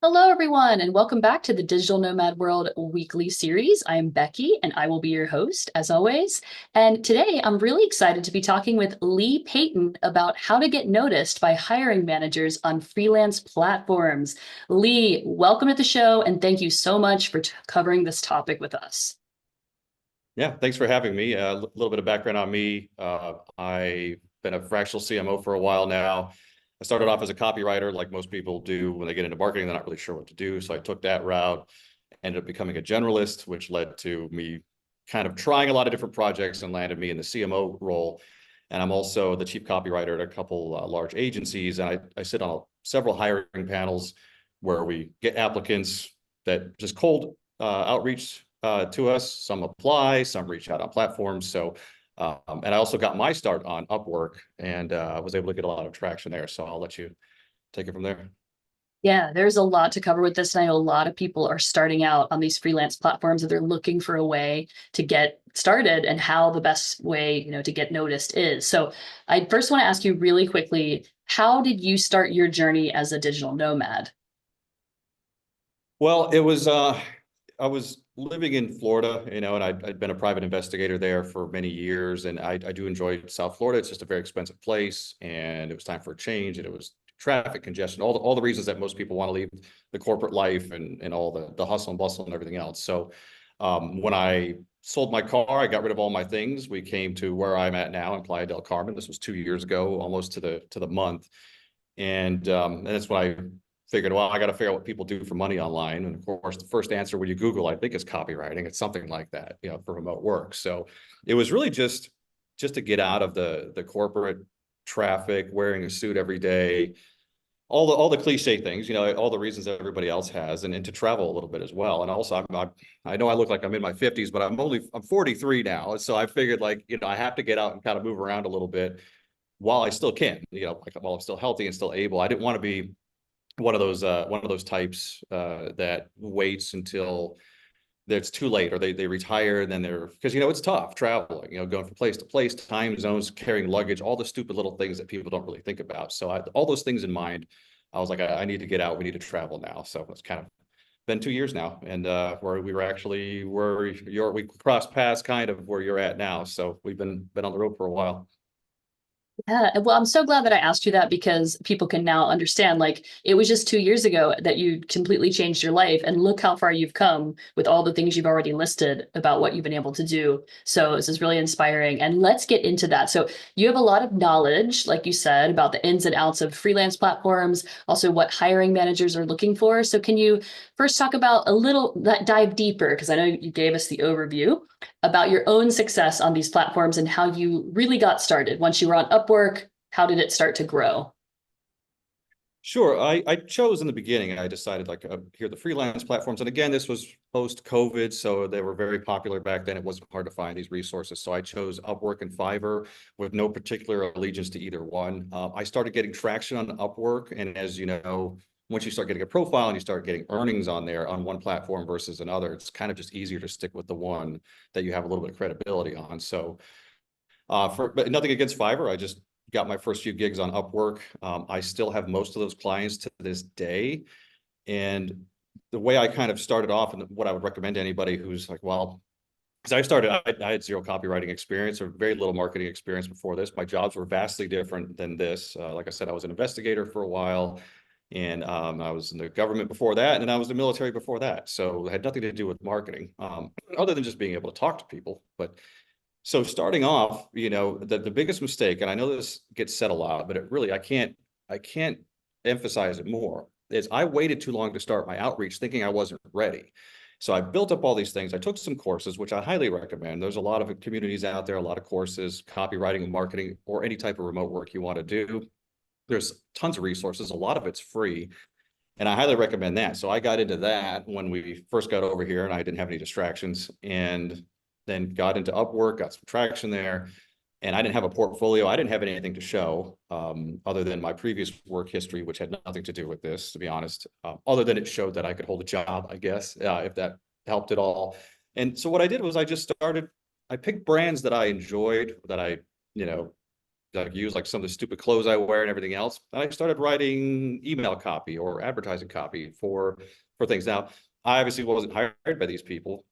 Hello, everyone, and welcome back to the Digital Nomad World weekly series. I am Becky, and I will be your host, as always. And today, I'm really excited to be talking with Lee Payton about how to get noticed by hiring managers on freelance platforms. Lee, welcome to the show, and thank you so much for covering this topic with us. Yeah, thanks for having me. A little bit of background on me. I've been a fractional CMO for a while now. I started off as a copywriter, like most people do when they get into marketing. They're not really sure what to do. So I took that route, ended up becoming a generalist, which led to me kind of trying a lot of different projects and landed me in the CMO role. And I'm also the chief copywriter at a couple large agencies. And I sit on several hiring panels where we get applicants that just cold outreach to us. Some apply, some reach out on platforms. And I also got my start on Upwork and was able to get a lot of traction there. So I'll let you take it from there. Yeah, there's a lot to cover with this. And I know a lot of people are starting out on these freelance platforms and they're looking for a way to get started and how the best way, to get noticed is. So I first want to ask you really quickly, how did you start your journey as a digital nomad? Well, I was living in Florida, and I'd been a private investigator there for many years, and I do enjoy South Florida. It's just a very expensive place, and it was time for a change, and it was traffic congestion, all the reasons that most people want to leave the corporate life and all the hustle and bustle and everything else. So when I sold my car, I got rid of all my things. We came to where I'm at now in Playa del Carmen. This was 2 years ago, almost to the month. And that's when I figured, well, I got to figure out what people do for money online. And of course, the first answer when you Google, I think, is copywriting. It's something like that, for remote work. So it was really just to get out of the corporate traffic, wearing a suit every day, all the cliche things, all the reasons that everybody else has, and to travel a little bit as well. And also, I know I look like I'm in my 50s, but I'm 43 now. So I figured, like, I have to get out and kind of move around a little bit while I still can, like while I'm still healthy and still able. I didn't want to be one of those types that waits until it's too late, or they retire and then they're, because it's tough traveling, going from place to place, time zones, carrying luggage, all the stupid little things that people don't really think about. So all those things in mind, I was like, I need to get out. We need to travel now. So it's kind of been 2 years now, and where we were actually we crossed paths kind of where you're at now. So we've been on the road for a while. Yeah, well, I'm so glad that I asked you that because people can now understand, like, it was just 2 years ago that you completely changed your life, and look how far you've come with all the things you've already listed about what you've been able to do. So this is really inspiring. And let's get into that. So you have a lot of knowledge, like you said, about the ins and outs of freelance platforms, also what hiring managers are looking for. So can you first talk about dive deeper, because I know you gave us the overview about your own success on these platforms and how you really got started. Once you were on Upwork, how did it start to grow? Sure. I chose in the beginning, I decided, like, here are the freelance platforms. And again, this was post-COVID, so they were very popular back then. It wasn't hard to find these resources. So I chose Upwork and Fiverr with no particular allegiance to either one. I started getting traction on Upwork. And as you know, once you start getting a profile and you start getting earnings on there on one platform versus another, it's kind of just easier to stick with the one that you have a little bit of credibility on. So but nothing against Fiverr. I just got my first few gigs on Upwork. I still have most of those clients to this day. And the way I kind of started off, and what I would recommend to anybody who's like, well, because I had zero copywriting experience or very little marketing experience before this. My jobs were vastly different than this. Like I said, I was an investigator for a while, and I was in the government before that, and I was in the military before that. So it had nothing to do with marketing, other than just being able to talk to people. But so starting off, the biggest mistake, and I know this gets said a lot, but I can't emphasize it more, is I waited too long to start my outreach thinking I wasn't ready. So I built up all these things. I took some courses, which I highly recommend. There's a lot of communities out there, a lot of courses, copywriting and marketing, or any type of remote work you want to do. There's tons of resources. A lot of it's free. And I highly recommend that. So I got into that when we first got over here and I didn't have any distractions, and then got into Upwork, got some traction there. And I didn't have a portfolio. I didn't have anything to show other than my previous work history, which had nothing to do with this, to be honest, other than it showed that I could hold a job, I guess, if that helped at all. And so what I did was I picked brands that I enjoyed, that I, you know, like use like some of the stupid clothes I wear and everything else. And I started writing email copy or advertising copy for things. Now, I obviously wasn't hired by these people,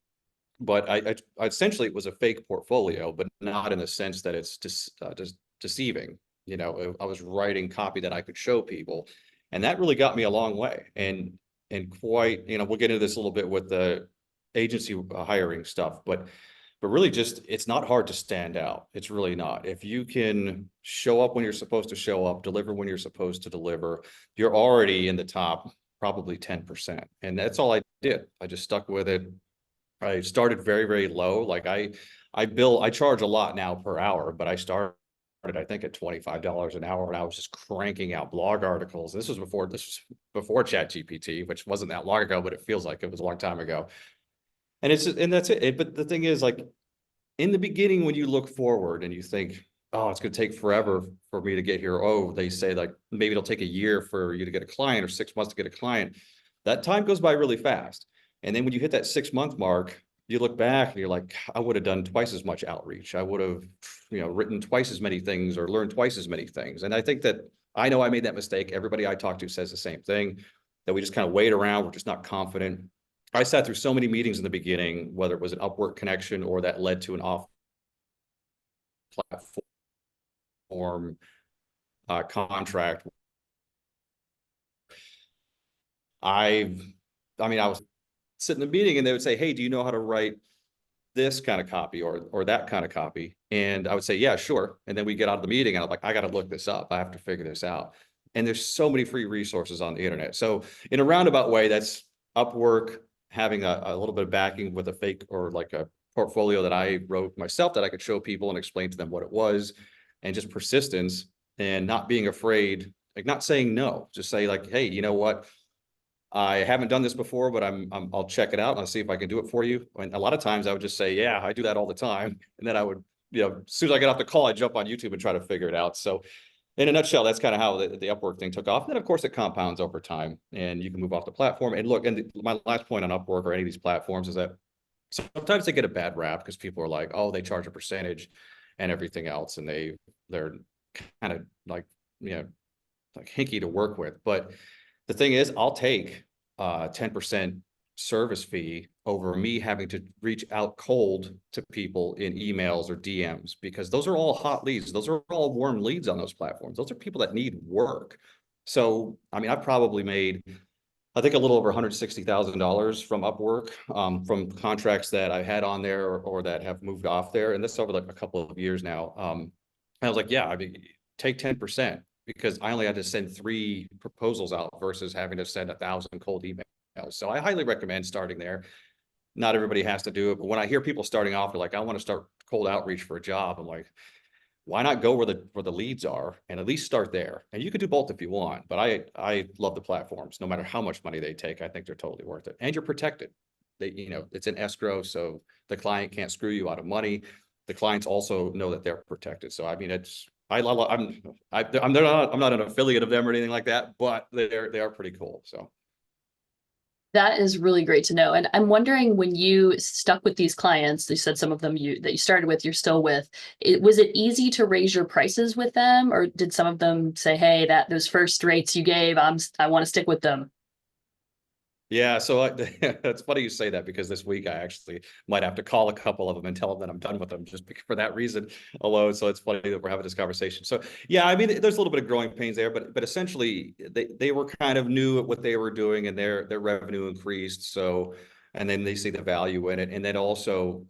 but I essentially it was a fake portfolio, but not in the sense that it's just deceiving. You know, I was writing copy that I could show people, and that really got me a long way. And quite, you know, we'll get into this a little bit with the agency hiring stuff, but really just it's not hard to stand out. It's really not. If you can show up when you're supposed to show up, deliver when you're supposed to deliver, you're already in the top probably 10%. And that's all I did. I just stuck with it. I started very, very low. Like I charge a lot now per hour, but I started, I think, at $25 an hour, and I was just cranking out blog articles. This was before ChatGPT, which wasn't that long ago, but it feels like it was a long time ago. And that's it. But the thing is, like in the beginning, when you look forward and you think, oh, it's going to take forever for me to get here. Oh, they say like maybe it'll take a year for you to get a client or 6 months to get a client. That time goes by really fast. And then when you hit that 6 month mark, you look back and you're like, I would have done twice as much outreach. I would have, you know, written twice as many things or learned twice as many things. And I think that I know I made that mistake. Everybody I talk to says the same thing, that we just kind of wait around. We're just not confident. I sat through so many meetings in the beginning, whether it was an Upwork connection or that led to an off platform contract. I mean, I was sitting in the meeting and they would say, hey, do you know how to write this kind of copy or that kind of copy? And I would say, yeah, sure. And then we get out of the meeting and I'm like, I got to look this up. I have to figure this out. And there's so many free resources on the internet. So in a roundabout way, that's Upwork having a little bit of backing with a fake or like a portfolio that I wrote myself that I could show people and explain to them what it was, and just persistence and not being afraid, like not saying no, just say like, hey, you know what? I haven't done this before, but I'll check it out and I'll see if I can do it for you. And a lot of times I would just say, yeah, I do that all the time. And then I would, you know, as soon as I get off the call, I jump on YouTube and try to figure it out. So in a nutshell, that's kind of how the Upwork thing took off. And then of course it compounds over time and you can move off the platform. And look, and my last point on Upwork or any of these platforms is that sometimes they get a bad rap because people are like, oh, they charge a percentage and everything else. And they're kind of like, you know, like hinky to work with. But the thing is, I'll take 10% service fee over me having to reach out cold to people in emails or DMs, because those are all hot leads. Those are all warm leads on those platforms. Those are people that need work. So, I mean, I've probably made, I think, a little over $160,000 from Upwork, from contracts that I had on there or that have moved off there. And that's over like a couple of years now. I was like, yeah, I mean, take 10%. Because I only had to send 3 proposals out versus having to send 1,000 cold emails. So I highly recommend starting there. Not everybody has to do it, but when I hear people starting off, they're like, I want to start cold outreach for a job. I'm like, why not go where the leads are and at least start there? And you could do both if you want, but I love the platforms. No matter how much money they take, I think they're totally worth it. And you're protected. They, you know, it's an escrow, so the client can't screw you out of money. The clients also know that they're protected. So I mean, I'm not an affiliate of them or anything like that, but they are pretty cool. So That is really great to know. And I'm wondering, when you stuck with these clients, you said some of them that you started with, you're still with, was it easy to raise your prices with them? Or did some of them say, hey, those first rates you gave, I want to stick with them? yeah, so it's funny you say that, because this week I actually might have to call a couple of them and tell them that I'm done with them just for that reason alone. So it's funny that we're having this conversation. So yeah, I mean, there's a little bit of growing pains there, but essentially they were kind of new at what they were doing and their revenue increased. So, and then they see the value in it. And then also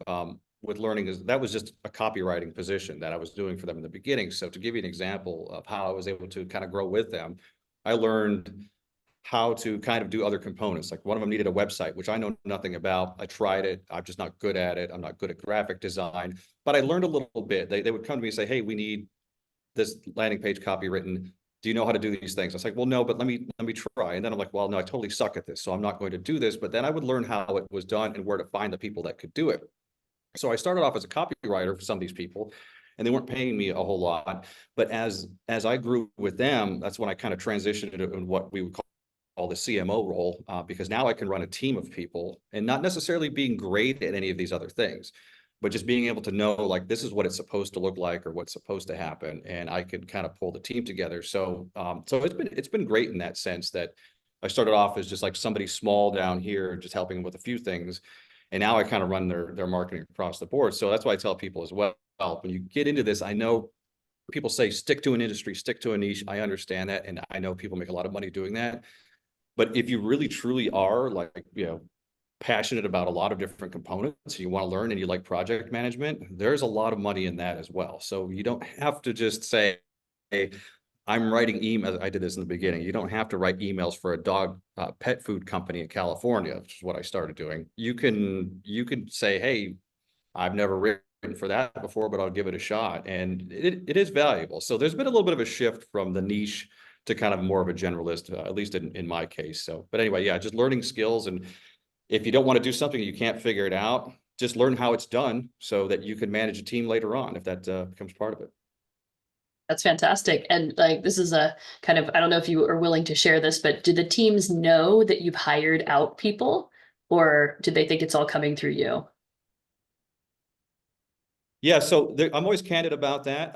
with learning, is that was just a copywriting position that I was doing for them in the beginning. So to give you an example of how I was able to kind of grow with them, I learned how to kind of do other components. Like one of them needed a website, which I know nothing about. I tried it. I'm just not good at it. I'm not good at graphic design, but I learned a little bit. They would come to me and say, hey, we need this landing page copy written. Do you know how to do these things? I was like, well, no, but let me try. And then I'm like, well, no, I totally suck at this, so I'm not going to do this. But then I would learn how it was done and where to find the people that could do it. So I started off as a copywriter for some of these people, and they weren't paying me a whole lot. But as I grew with them, that's when I kind of transitioned into what we would call the CMO role, because now I can run a team of people and not necessarily being great at any of these other things. but just being able to know like this is what it's supposed to look like or what's supposed to happen, and I could kind of pull the team together. So so it's been great in that sense that I started off as just like somebody small down here, just helping with a few things, and now I kind of run their marketing across the board. So that's why I tell people as well, when you get into this, I know people say stick to an industry, stick to a niche. I understand that, and I know people make a lot of money doing that. But if you really truly are like, passionate about a lot of different components, you want to learn and you like project management, there's a lot of money in that as well. So you don't have to just say, hey, I'm writing emails. I did this in the beginning. You don't have to write emails for a dog pet food company in California, which is what I started doing. You can say, hey, I've never written for that before, but I'll give it a shot. And it is valuable. So there's been a little bit of a shift from the niche to kind of more of a generalist, at least in my case. So, but anyway, yeah, just learning skills. And if you don't want to do something, you can't figure it out, just learn how it's done so that you can manage a team later on if that becomes part of it. That's fantastic. And like, this is a kind of, I don't know if you are willing to share this, but do the teams know that you've hired out people, or do they think it's all coming through you? Yeah, so I'm always candid about that.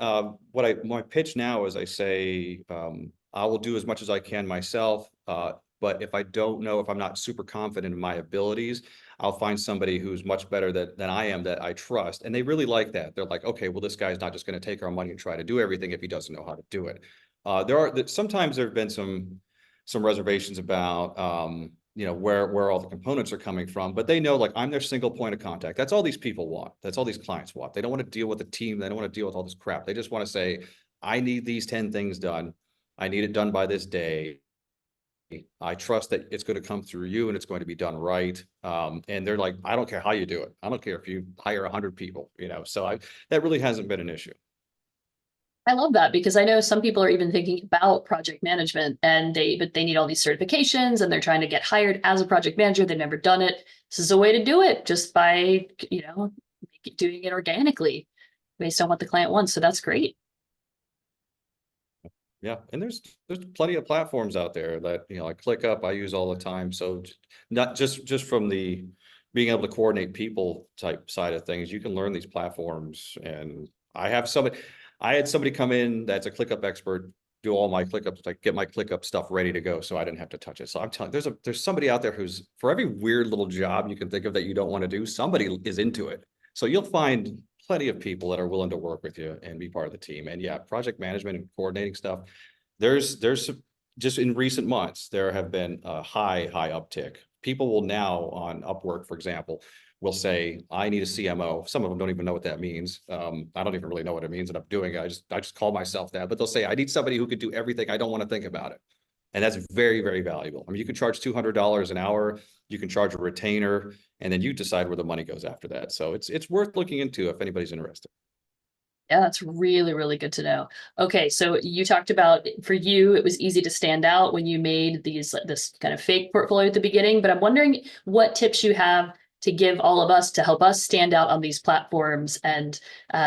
My pitch now is I say I will do as much as I can myself, but if I don't know, if I'm not super confident in my abilities, I'll find somebody who's much better than I am that I trust, and they really like that. They're like, okay, well, this guy's not just going to take our money and try to do everything if he doesn't know how to do it. Sometimes there have been some reservations about where all the components are coming from, but they know like I'm their single point of contact. That's all these people want. That's all these clients want. They don't want to deal with the team. They don't want to deal with all this crap. They just want to say, I need these 10 things done. I need it done by this day. I trust that it's going to come through you and it's going to be done right. And they're like, I don't care how you do it. I don't care if you hire 100 people, so that really hasn't been an issue. I love that, because I know some people are even thinking about project management, and but they need all these certifications and they're trying to get hired as a project manager. They've never done it. This is a way to do it, just by, doing it organically based on what the client wants. So that's great. Yeah, and there's plenty of platforms out there that like ClickUp I use all the time. So not just from the being able to coordinate people type side of things, you can learn these platforms. And I had somebody come in that's a ClickUp expert, do all my ClickUps, like get my ClickUp stuff ready to go, so I didn't have to touch it. So I'm telling you, there's somebody out there who's, for every weird little job you can think of that you don't want to do, somebody is into it. So you'll find plenty of people that are willing to work with you and be part of the team. And yeah, project management and coordinating stuff. There's just in recent months, there have been a high uptick. People will now on Upwork, for example, will say, I need a CMO. Some of them don't even know what that means. I don't even really know what it means, and I'm doing it. I just call myself that, but they'll say, I need somebody who could do everything. I don't want to think about it. And that's very, very valuable. I mean, you can charge $200 an hour, you can charge a retainer, and then you decide where the money goes after that. So it's worth looking into if anybody's interested. Yeah, that's really, really good to know. Okay, so you talked about, for you, it was easy to stand out when you made this kind of fake portfolio at the beginning, but I'm wondering what tips you have to give all of us to help us stand out on these platforms and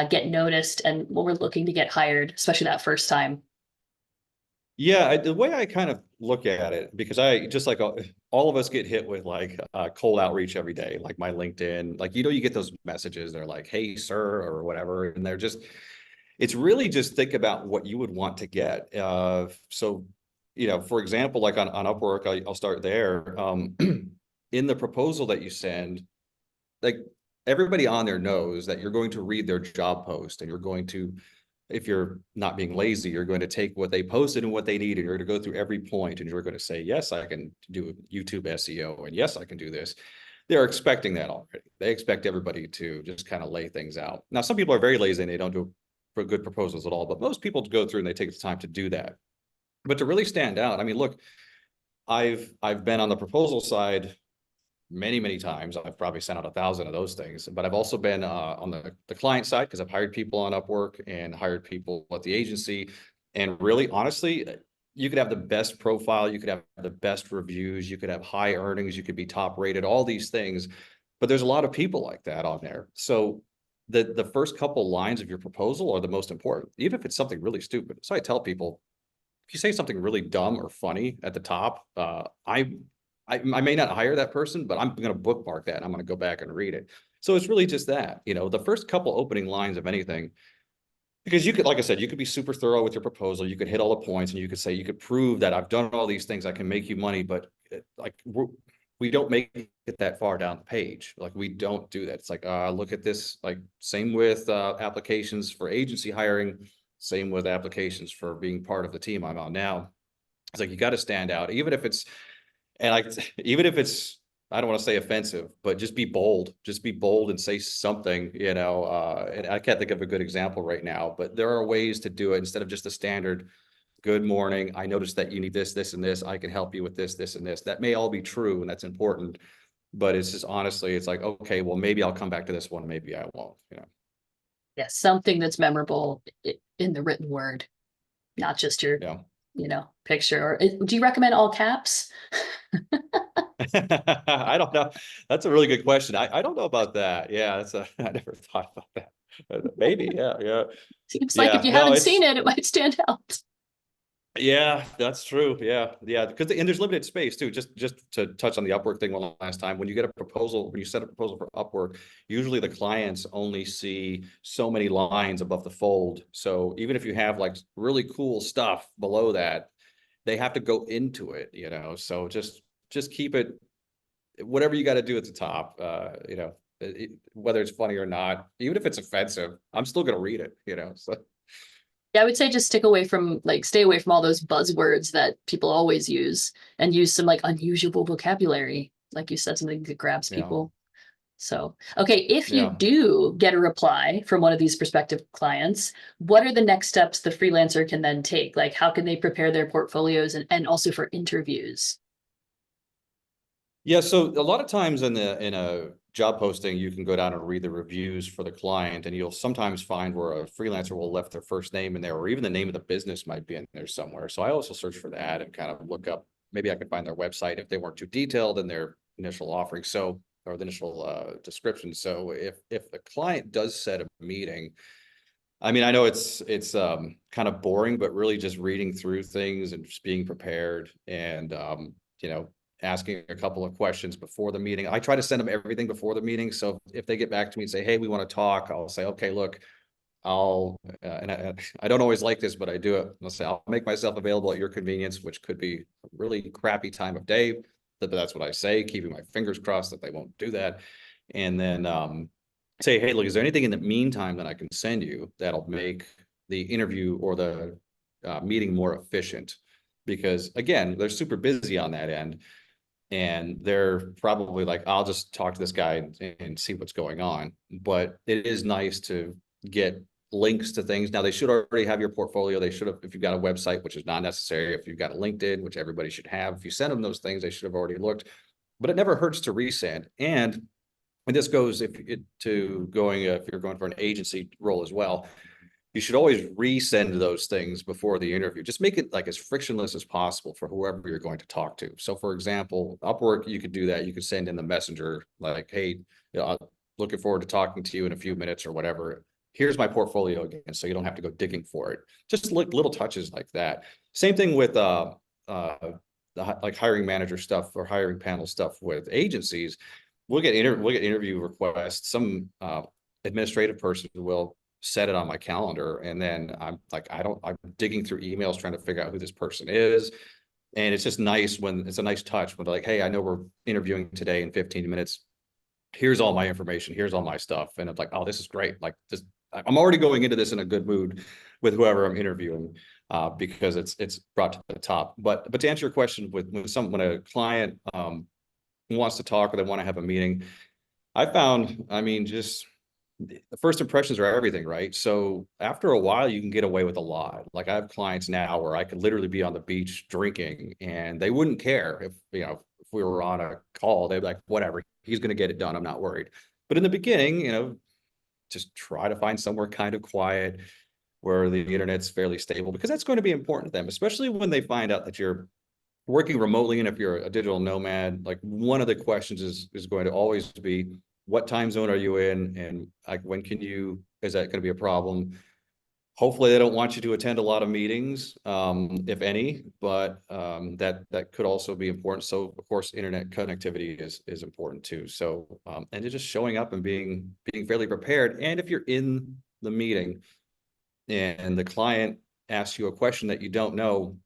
get noticed, and when we're looking to get hired, especially that first time. Yeah, the way I kind of look at it, because I just like all of us get hit with like cold outreach every day, like my LinkedIn, like, you get those messages, they're like, hey, sir, or whatever. And it's really just think about what you would want to get. So, for example, like on Upwork, I'll start there. In the proposal that you send, like everybody on there knows that you're going to read their job post, and you're going to, if you're not being lazy, you're going to take what they posted and what they need, and you're going to go through every point, and you're going to say, yes, I can do YouTube SEO, and yes, I can do this. They're expecting that already. They expect everybody to just kind of lay things out. Now, some people are very lazy and they don't do good proposals at all, but most people go through and they take the time to do that. But to really stand out, I mean, look, I've been on the proposal side many times. I've probably sent out 1,000 of those things, but I've also been on the client side, because I've hired people on Upwork and hired people at the agency. And really, honestly, you could have the best profile, you could have the best reviews, you could have high earnings, you could be top rated, all these things, but there's a lot of people like that on there. So the first couple lines of your proposal are the most important, even if it's something really stupid. So I tell people, if you say something really dumb or funny at the top, I may not hire that person, but I'm going to bookmark that and I'm going to go back and read it. So it's really just that, the first couple opening lines of anything, because you could, like I said, you could be super thorough with your proposal. You could hit all the points and you could say, you could prove that I've done all these things. I can make you money, but like we don't make it that far down the page. Like we don't do that. It's like, look at this, like same with applications for agency hiring, same with applications for being part of the team I'm on now. It's like, you got to stand out, even if it's, and even if it's, I don't want to say offensive, but just be bold. Just be bold and say something, and I can't think of a good example right now, but there are ways to do it instead of just a standard, good morning. I noticed that you need this, this, and this. I can help you with this, this, and this. That may all be true, and that's important. But it's just honestly, it's like, okay, well, maybe I'll come back to this one. Maybe I won't. Yeah, something that's memorable in the written word, not just your, Yeah. picture. Or do you recommend all caps? I don't know. That's a really good question. I don't know about that. Yeah, I never thought about that. Maybe, yeah. Seems like if Yeah, you no, haven't seen it, it might stand out. yeah, that's true. Yeah. Because and there's limited space too. Just to touch on the Upwork thing one last time. When you get a proposal, when you set a proposal for Upwork, usually the clients only see so many lines above the fold. So even if you have like really cool stuff below that, they have to go into it. So just keep it, whatever you got to do at the top. Whether it's funny or not, even if it's offensive, I'm still gonna read it. So. Yeah, I would say just stay away from all those buzzwords that people always use, and use some like unusual vocabulary, like you said, something that grabs Yeah. people. So, okay, if you Yeah. do get a reply from one of these prospective clients, what are the next steps the freelancer can then take? Like, how can they prepare their portfolios and also for interviews? Yeah, so a lot of times in a job posting, you can go down and read the reviews for the client, and you'll sometimes find where a freelancer will left their first name in there, or even the name of the business might be in there somewhere. So I also search for that and kind of look up, maybe I could find their website if they weren't too detailed in their initial offering. So, or the initial description. So if the client does set a meeting, I mean, I know it's kind of boring, but really just reading through things and just being prepared and you know, asking a couple of questions before the meeting. I try to send them everything before the meeting. So if they get back to me and say, "Hey, we want to talk," I'll say, "Okay, look, I don't always like this, but I do it. I'll say, I'll make myself available at your convenience," which could be a really crappy time of day. But that's what I say, keeping my fingers crossed that they won't do that. And then say, "Hey, look, is there anything in the meantime that I can send you that'll make the interview or the meeting more efficient?" Because again, they're super busy on that end. And they're probably like, "I'll just talk to this guy and see what's going on." But it is nice to get links to things. Now, they should already have your portfolio. They should have, if you've got a website, which is not necessary. If you've got a LinkedIn, which everybody should have, if you send them those things, they should have already looked. But it never hurts to resend. And this goes if you're going for an agency role as well, you should always resend those things before the interview. Just make it like as frictionless as possible for whoever you're going to talk to. So for example, Upwork, you could do that. You could send in the messenger like, "Hey, I'm looking forward to talking to you in a few minutes," or whatever. "Here's my portfolio again," so you don't have to go digging for it. Just little touches like that. Same thing with like hiring manager stuff or hiring panel stuff with agencies. We'll get interview requests. Some administrative person will set it on my calendar, and then I'm digging through emails trying to figure out who this person is. And it's just nice when it's a nice touch when they're like, "Hey, I know we're interviewing today in 15 minutes. Here's all my information. Here's all my stuff." And I'm like, "Oh, this is great." Like this, I'm already going into this in a good mood with whoever I'm interviewing, because it's brought to the top. But to answer your question, when a client wants to talk or they want to have a meeting, I found, I mean, just the first impressions are everything, right? So after a while, you can get away with a lot. Like I have clients now where I could literally be on the beach drinking and they wouldn't care if we were on a call. They'd be like, "Whatever, he's going to get it done. I'm not worried." But in the beginning, just try to find somewhere kind of quiet where the internet's fairly stable, because that's going to be important to them, especially when they find out that you're working remotely. And if you're a digital nomad, like one of the questions is going to always be, "What time zone are you in?" And like, is that going to be a problem? Hopefully they don't want you to attend a lot of meetings, if any, but that could also be important. So of course, internet connectivity is important too. So and just showing up and being fairly prepared. And if you're in the meeting and the client asks you a question that you don't know,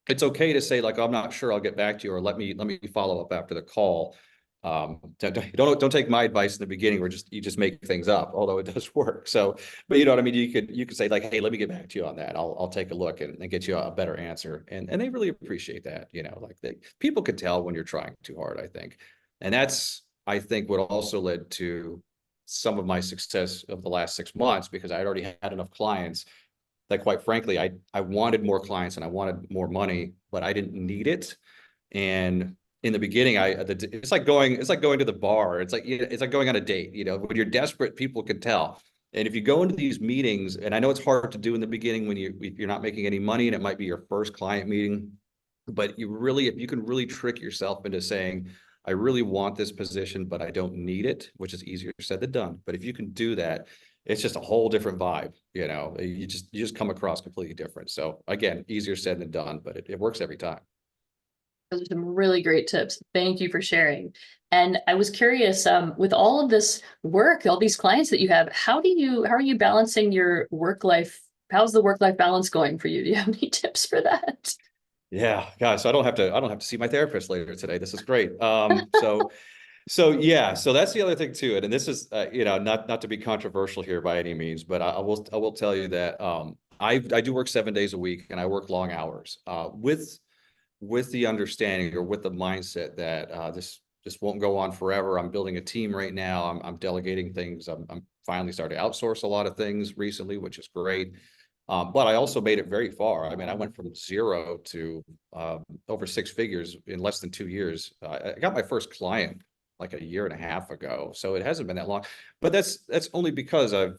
it's okay to say like, I'm not sure, I'll get back to you, or let me follow up after the call. Don't take my advice in the beginning where you just make things up, although it does work. So, but you know what I mean? You could say like, hey, let me get back to you on that. I'll take a look and get you a better answer. And they really appreciate that, you know, like people can tell when you're trying too hard, I think. And that's, I think, what also led to some of my success of the last 6 months, because I had already had enough clients that, quite frankly, I wanted more clients and I wanted more money, but I didn't need it. And in the beginning, it's like going to the bar. It's like going on a date. You know, when you're desperate, people can tell. And if you go into these meetings, and I know it's hard to do in the beginning when you're not making any money and it might be your first client meeting, but if you can really trick yourself into saying, I really want this position, but I don't need it, which is easier said than done. But if you can do that, it's just a whole different vibe. You know, you just come across completely different. So again, easier said than done, but it works every time. Those are some really great tips. Thank you for sharing. And I was curious, with all of this work, all these clients that you have, how are you balancing your work life? How's the work life balance going for you? Do you have any tips for that? Yeah, gosh, so I don't have to see my therapist later today. This is great. So yeah, so that's the other thing too. And this is, you know, not to be controversial here by any means, but I will tell you that I do work 7 days a week and I work long hours, with the understanding, or with the mindset that this won't go on forever. I'm building a team right now. I'm delegating things. I'm finally starting to outsource a lot of things recently, which is great. But I also made it very far. I mean, I went from zero to over 6 figures in less than 2 years. I got my first client like a year and a half ago, so it hasn't been that long. But that's only because I've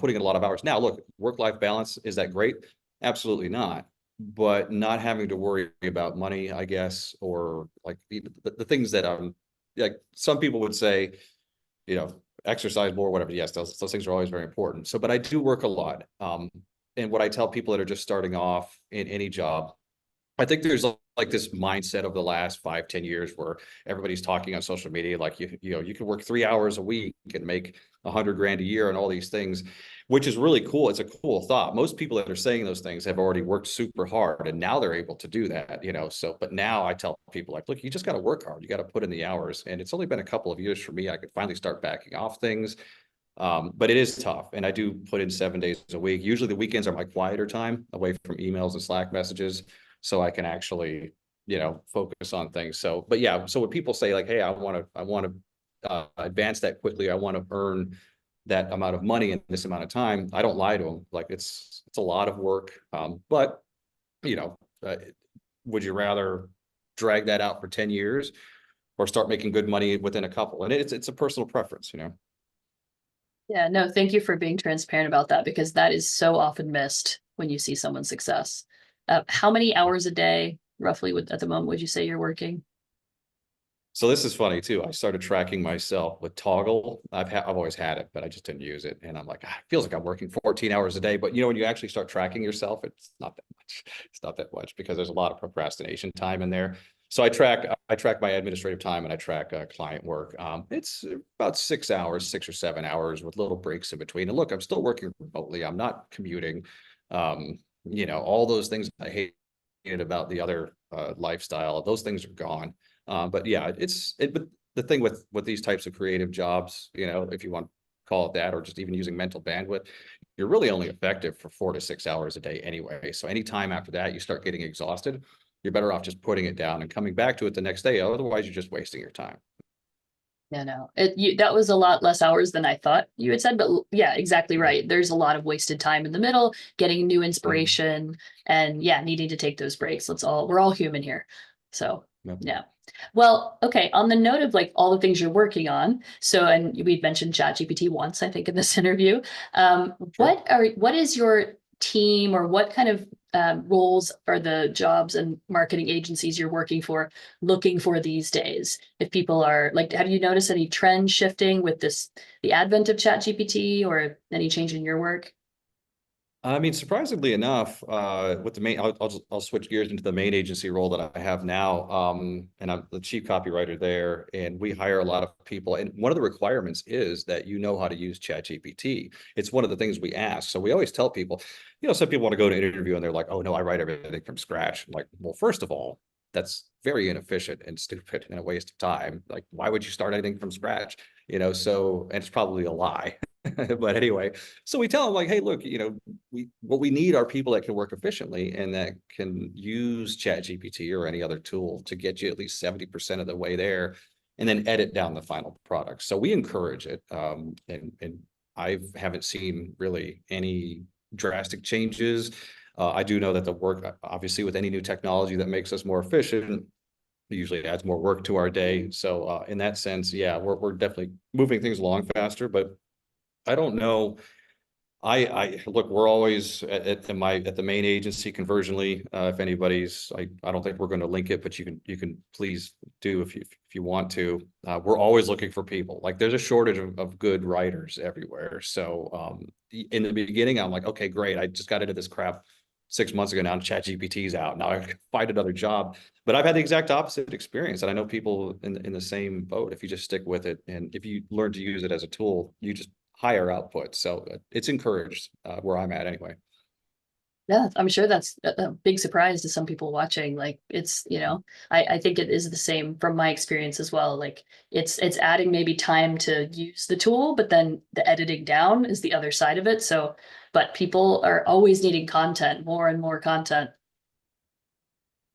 putting in a lot of hours. Now, look, work-life balance, is that great? Absolutely not. But not having to worry about money, I guess, or like the things that I'm like, some people would say, you know, exercise more, whatever. Yes, those things are always very important. So, but I do work a lot. And what I tell people that are just starting off in any job, I think there's like this mindset of the last 5, 10 years where everybody's talking on social media, like you know, you can work 3 hours a week and make 100 grand a year and all these things, which is really cool. It's a cool thought. Most people that are saying those things have already worked super hard and now they're able to do that, you know. So, but now I tell people like, look, you just got to work hard. You got to put in the hours. And it's only been a couple of years for me. I could finally start backing off things. But it is tough. And I do put in 7 days a week. Usually the weekends are my quieter time, away from emails and Slack messages, so I can actually, you know, focus on things. So, but yeah, so when people say like, hey, I want to advance that quickly, I want to earn that amount of money in this amount of time, I don't lie to them. Like it's a lot of work. But you know, would you rather drag that out for 10 years or start making good money within a couple? And it's a personal preference, you know. Yeah, no, thank you for being transparent about that, because that is so often missed when you see someone's success. How many hours a day, roughly, at the moment, would you say you're working? So this is funny too. I started tracking myself with Toggle. I've always had it, but I just didn't use it. And I'm like, it feels like I'm working 14 hours a day. But you know, when you actually start tracking yourself, it's not that much. It's not that much, because there's a lot of procrastination time in there. So I track my administrative time and I track client work. It's about 6 hours, 6 or 7 hours, with little breaks in between. And look, I'm still working remotely. I'm not commuting. You know, all those things I hated about the other lifestyle, those things are gone. But yeah, but the thing with these types of creative jobs, you know, if you want to call it that, or just even using mental bandwidth, you're really only effective for 4 to 6 hours a day anyway. So anytime after that, you start getting exhausted, you're better off just putting it down and coming back to it the next day. Otherwise, you're just wasting your time. Yeah, no, that was a lot less hours than I thought you had said, but yeah, exactly right. There's a lot of wasted time in the middle, getting new inspiration, and yeah, needing to take those breaks. We're all human here. So Yep. yeah. Well, okay. On the note of like all the things you're working on, so, and we've mentioned ChatGPT once, I think, in this interview. Sure. What is your team, or what kind of roles are the jobs and marketing agencies you're working for looking for these days? If people are like, have you noticed any trend shifting with the advent of ChatGPT, or any change in your work? I mean, surprisingly enough, with the main, I'll switch gears into the main agency role that I have now. And I'm the chief copywriter there, and we hire a lot of people. And one of the requirements is that you know how to use ChatGPT. It's one of the things we ask. So we always tell people, some people want to go to an interview and they're like, "Oh no, I write everything from scratch." I'm like, well, first of all, that's very inefficient and stupid and a waste of time. Like, why would you start anything from scratch? So, and it's probably a lie. But anyway, so we tell them like, hey, look, what we need are people that can work efficiently and that can use Chat GPT or any other tool to get you at least 70% of the way there and then edit down the final product. So we encourage it. And I haven't seen really any drastic changes. I do know that the work, obviously, with any new technology that makes us more efficient, it usually adds more work to our day. So in that sense, yeah, we're definitely moving things along faster, but I don't know. I look, we're always at the main agency Conversionly. If anybody's, I don't think we're going to link it, but you can please do if you want to. We're always looking for people. Like there's a shortage of good writers everywhere. So in the beginning, I'm like, okay, great. I just got into this crap 6 months ago. Now ChatGPT's out. Now I can find another job. But I've had the exact opposite experience, and I know people in the same boat. If you just stick with it, and if you learn to use it as a tool, you just higher output. So it's encouraged where I'm at anyway. Yeah, I'm sure that's a big surprise to some people watching. Like it's, I think it is the same from my experience as well. Like it's adding maybe time to use the tool, but then the editing down is the other side of it. So, but people are always needing content, more and more content.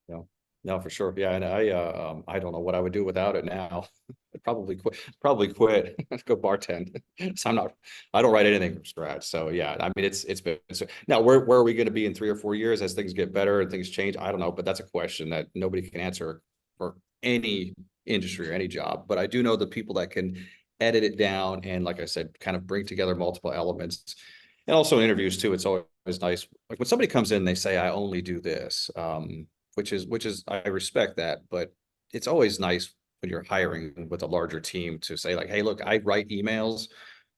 No, no, for sure. Yeah, and I don't know what I would do without it now. I'd probably quit, go bartend. So I don't write anything from scratch. So yeah, I mean it's been now where are we going to be in 3 or 4 years as things get better and things change? I don't know, but that's a question that nobody can answer for any industry or any job. But I do know the people that can edit it down and, like I said, kind of bring together multiple elements. And also in interviews too, it's always nice. Like when somebody comes in, they say, I only do this. Which is I respect that, but it's always nice when you're hiring with a larger team to say like, hey, look, I write emails,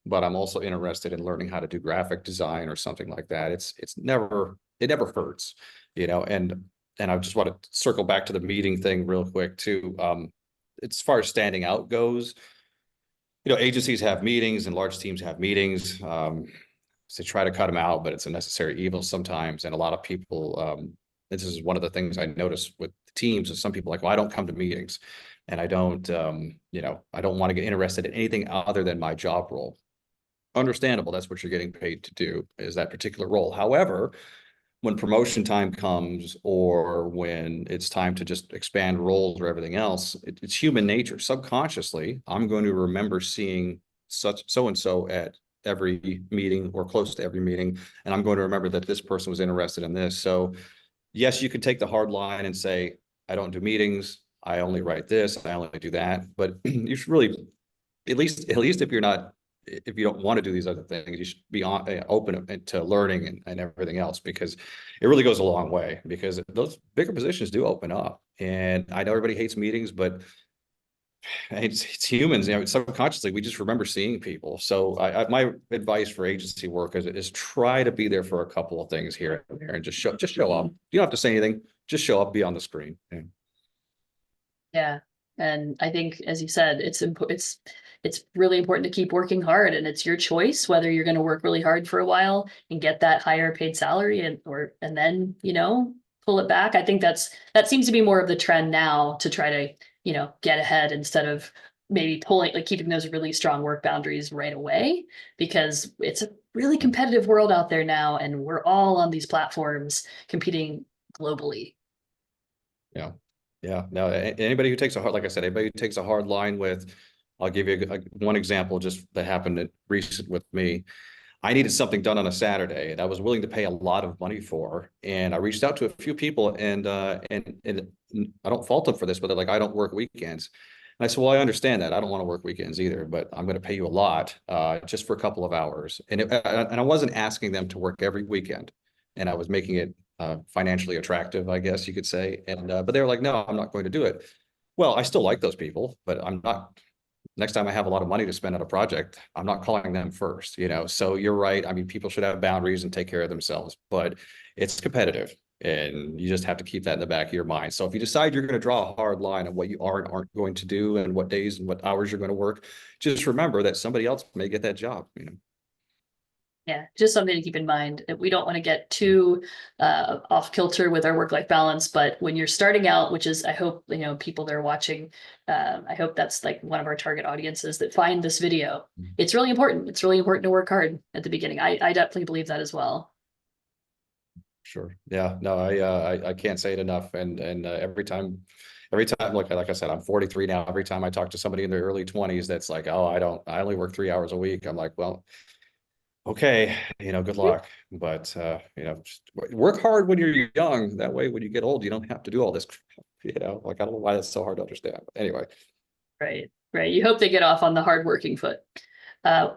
but I'm also interested in learning how to do graphic design or something like that. It never hurts, and I just want to circle back to the meeting thing real quick too. As far as standing out goes, agencies have meetings and large teams have meetings. So try to cut them out, but it's a necessary evil sometimes. And a lot of people, this is one of the things I notice with teams is some people like, well, I don't come to meetings and I don't, I don't want to get interested in anything other than my job role. Understandable. That's what you're getting paid to do, is that particular role. However, when promotion time comes or when it's time to just expand roles or everything else, it's human nature. Subconsciously, I'm going to remember seeing such so and so at every meeting or close to every meeting, and I'm going to remember that this person was interested in this. So yes, you can take the hard line and say, I don't do meetings, I only write this, I only do that. But you should really, at least if you don't want to do these other things, you should be open to learning and everything else, because it really goes a long way, because those bigger positions do open up. And I know everybody hates meetings, but it's humans, subconsciously we just remember seeing people. So my advice for agency work is try to be there for a couple of things here and there and just show up. You don't have to say anything, just show up, be on the screen. Yeah. Yeah. And I think, as you said, it's really important to keep working hard, and it's your choice whether you're going to work really hard for a while and get that higher paid salary and then, pull it back. I think that seems to be more of the trend now, to try to, get ahead instead of maybe keeping those really strong work boundaries right away, because it's a really competitive world out there now, and we're all on these platforms competing globally. Yeah. Yeah. No, anybody who takes like I said, anybody who takes a hard line with, I'll give you one example just that happened recent with me. I needed something done on a Saturday and I was willing to pay a lot of money for. And I reached out to a few people and I don't fault them for this, but they're like, I don't work weekends. And I said, well, I understand that. I don't want to work weekends either, but I'm going to pay you a lot just for a couple of hours. And I wasn't asking them to work every weekend, and I was making it financially attractive, I guess you could say. And but they were like, no, I'm not going to do it. Well, I still like those people, but I'm not next time I have a lot of money to spend on a project, I'm not calling them first, you know? So you're right. I mean, people should have boundaries and take care of themselves, but it's competitive and you just have to keep that in the back of your mind. So if you decide you're going to draw a hard line on what you are and aren't going to do and what days and what hours you're going to work, just remember that somebody else may get that job, you know? Yeah, just something to keep in mind. We don't want to get too off kilter with our work-life balance, but when you're starting out, which is, I hope, you know, people that are watching, I hope that's like one of our target audiences that find this video. It's really important. It's really important to work hard at the beginning. I definitely believe that as well. Sure. Yeah. No, I can't say it enough. And every time, like I said, I'm 43 now. Every time I talk to somebody in their early 20s, that's like, oh, I only work 3 hours a week. I'm like, well, okay, you know, good luck. But you know, just work hard when you're young. That way, when you get old, you don't have to do all this crap, you know, like I don't know why that's so hard to understand. But anyway. Right, right. You hope they get off on the hardworking foot. Yeah.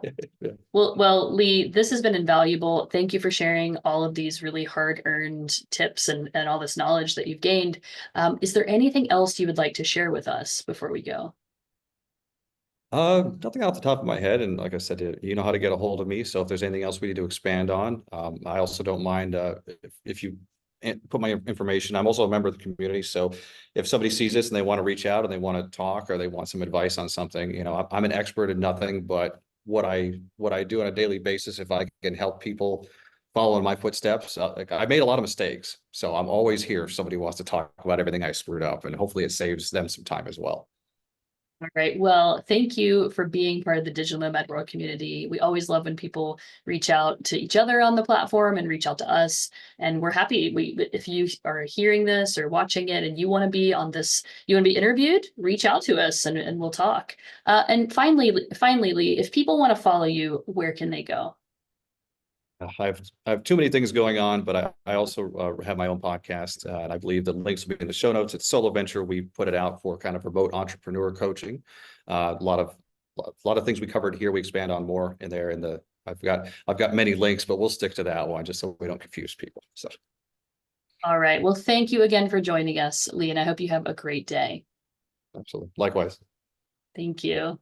Well, Lee, this has been invaluable. Thank you for sharing all of these really hard-earned tips and all this knowledge that you've gained. Is there anything else you would like to share with us before we go? Nothing off the top of my head. And like I said, you know how to get a hold of me. So if there's anything else we need to expand on, I also don't mind if you put my information. I'm also a member of the community. So if somebody sees this and they want to reach out and they want to talk or they want some advice on something, you know, I'm an expert in nothing but what I do on a daily basis. If I can help people follow in my footsteps, like I made a lot of mistakes. So I'm always here if somebody wants to talk about everything I screwed up, and hopefully it saves them some time as well. All right. Well, thank you for being part of the Digital Nomad World community. We always love when people reach out to each other on the platform and reach out to us. And we're happy. If you are hearing this or watching it and you want to be on this, you want to be interviewed, reach out to us and we'll talk. And finally, Lee, if people want to follow you, where can they go? I have too many things going on, but I also have my own podcast, and I believe the links will be in the show notes. It's Solo Venture. We put it out for kind of remote entrepreneur coaching. A lot of things we covered here. We expand on more in there. I've got many links, but we'll stick to that one just so we don't confuse people. So All right. Well, thank you again for joining us, Lee, and I hope you have a great day. absolutely, likewise. Thank you.